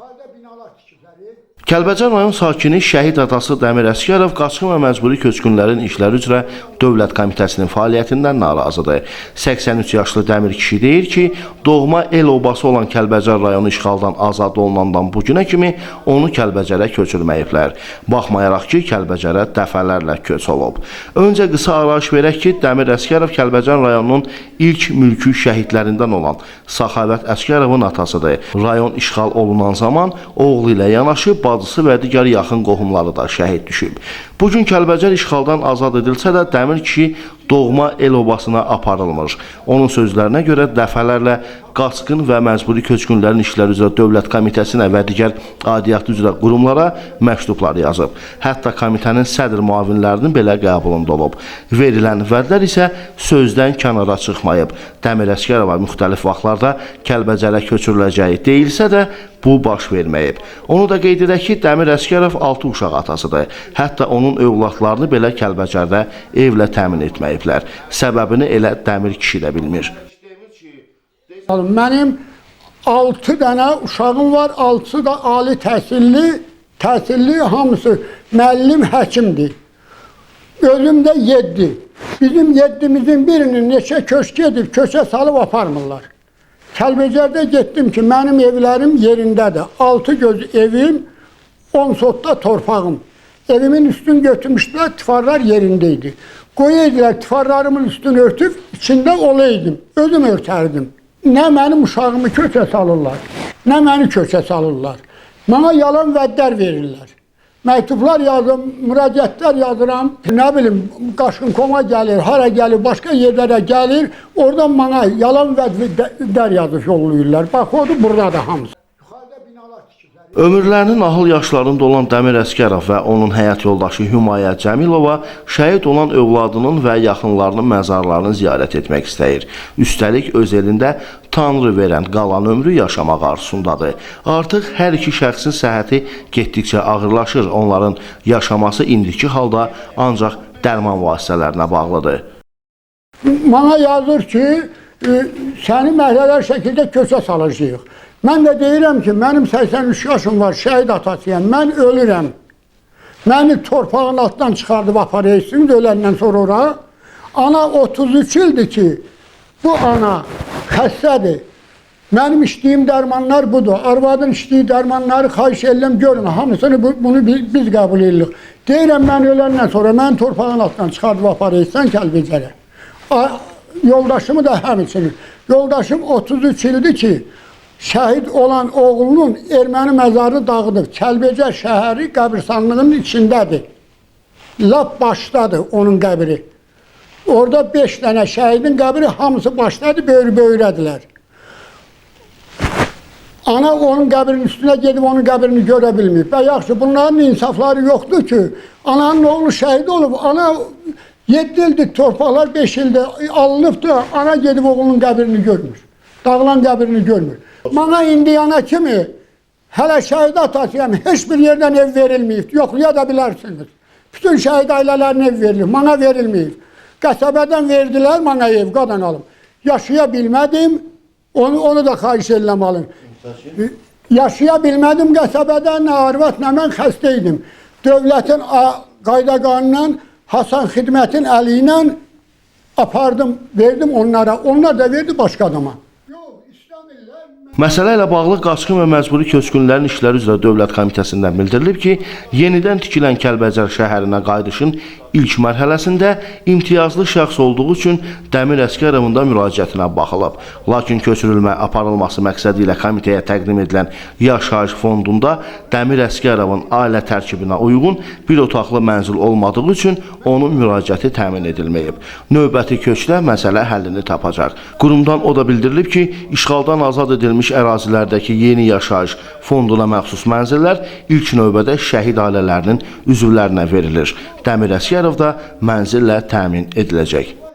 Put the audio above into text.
Yuxarıda binalar tikibləri. Kəlbəcər rayon sakini şəhid atası Dəmir Əsgərov qaçqın və məcburi köçkünlərin işləri üzrə Dövlət Komitəsinin fəaliyyətindən narazıdır. 83 yaşlı Dəmir kişi deyir ki, doğma el obası olan Kəlbəcər rayonu işğaldan azad olunandan bu günə kimi onu Kəlbəcərə köçürməyiblər. Baxmayaraq ki, Kəlbəcərə dəfələrlə köç olub. Öncə qısa arayış verək ki, Dəmir Əsgərov Kəlbəcər rayonunun ilk mülki şəhidlərindən olan Səxavət Əsgərovun atasıdır. Rayon işğal olunan zaman oğlu ilə yanaşı bacısı və digər yaxın qohumları da şəhid düşüb. Bugün Kəlbəcər işğaldan azad edilsə də Dəmir kişi doğma el obasına aparılmır. Onun sözlərinə görə dəfələrlə qaçqın və məcburi köçkünlərin işləri üzrə Dövlət Komitəsinə və digər aidiyyatı üzrə qurumlara məktublar yazıb. Hətta komitənin sədr müavinlərinin belə qəbulunda olub. Verilən vədlər isə sözdən kənara çıxmayıb. Dəmir Əsgərova müxtəlif vaxtlarda Kəlbəcərə köçürüləcəyi deyilsə də bu baş verməyib. Onu da qeyd edək ki, Dəmir Əsgərov 6 uşaq atasıdır. Hətta onun övladlarını belə Kəlbəcərdə evlə təmin etməyiblər. Səbəbini elə Dəmir kişi də bilmir. Mənim 6 dənə uşağım var, 6-sı da ali təhsilli, hamısı müəllim, həkimdir. Özüm də 7. Bizim 7-mizin birinin neçə köç gedib, köçə salıb aparmırlar. Kəlbəcərdə getdim ki, mənim evlərim yerindədir. 6 göz evim, 10 sotda torpağım. Evimin üstünü götürmüşdülər, tifarlar yerindeydi. Qoyaydılar, tifarlarımın üstünü örtüb, içində olaydım, özüm örtərdim. Nə mənim uşağımı köçə salırlar, nə məni köçə salırlar. Mənə yalan vədlər verirlər. Məktublar yazıram, müraciətlər yazıram. Nə bilim, Qaşınkoma gəlir, hara gəlir, başqa yerlərə gəlir. Oradan mənə yalan vədlər yazıb yollayırlar. Bax, odur burada da hamısı. Ömürlərinin ahıl yaşlarında olan Dəmir Əsgərov və onun həyat yoldaşı Hümayə Cəmilova şəhid olan övladının və yaxınlarının məzarlarını ziyarət etmək istəyir. Üstəlik öz elində Tanrı verən qalan ömrü yaşamaq arzusundadır. Artıq hər iki şəxsin səhhəti getdikcə ağırlaşır. Onların yaşaması indiki halda ancaq dərman vasitələrinə bağlıdır. Mənə yazır ki, səni məhlələr şəkildə köçə salacağıq. Mən də deyirəm ki, mənim 83 yaşım var, şəhid atasıyam, mən ölürəm. Məni torpağın altından çıxardıb aparıyorsunuz öləndən sonra ora. Ana 33 ildir ki, bu ana xəstədir. Mənim içdiyim dərmanlar budur. Arvadın içdiyi dərmanları xahiş edirəm, görün, hamısını bunu biz qəbul edirik. Deyirəm, mən öləndən sonra məni torpağın altından çıxardıb aparıyorsan Kəlbəcərə. Yoldaşımı da həmçinin. Yoldaşım 33 ildir ki, şəhid olan oğlunun erməni məzarını dağıdıb. Kəlbəcər şəhəri qəbirstanlığının içindədir. Lap başdadır onun qəbri. Orada 5 dənə şəhidin qəbri hamısı başdadır, böyrədilər. Ana onun qəbrinin üstünə gedib onun qəbrini görə bilməyib. Və yaxşı, bunların insafları yoxdur ki, ananın oğlu şəhid olub, ana 7 ildir torpaqlar 5 ildir alınıbdır, ana gedib oğlunun qəbrini görmür. Dağılan qəbrini görmür. Mənə indiyana kimi hələ şəhid atasıyam, heç bir yerdən ev verilməyib, yoxlaya da bilərsiniz. Bütün şəhid ailələrinə ev verilir, mənə verilməyib. Qəsəbədən verdilər mənə ev, qadan alım. Yaşaya bilmədim, onu da xahiş edirəm alın. Yaşaya bilmədim qəsəbədən, arvad nə mən xəstə idim. Dövlətin qayda qanunundan, Hasan Xidmətin əli ilə apardım, verdim onlara. Onlar da verdi başqa adama. Məsələ ilə bağlı qaçqın və məcburi köçkünlərin işləri üzrə Dövlət Komitəsindən bildirilib ki, yenidən tikilən Kəlbəcər şəhərinə qayıdışın ilk mərhələsində imtiyazlı şəxs olduğu üçün Dəmir Əsgərovun da müraciətinə baxılıb. Lakin köçürülmə aparılması məqsədi ilə komitəyə təqdim edilən yaşayış fondunda Dəmir Əsgərovun ailə tərkibinə uyğun bir otaqlı mənzil olmadığı üçün onun müraciəti təmin edilməyib. Növbəti köçdə məsələ həllini tapacaq. Qurumdan o da bildirilib ki, işğaldan azad edilmiş ərazilərdəki yeni yaşayış fonduna məxsus mənzillər ilk növbədə şəhid ailələrinin üzvlərinə verilir. Dəmir Əsgərov da mənzillə təmin ediləcək.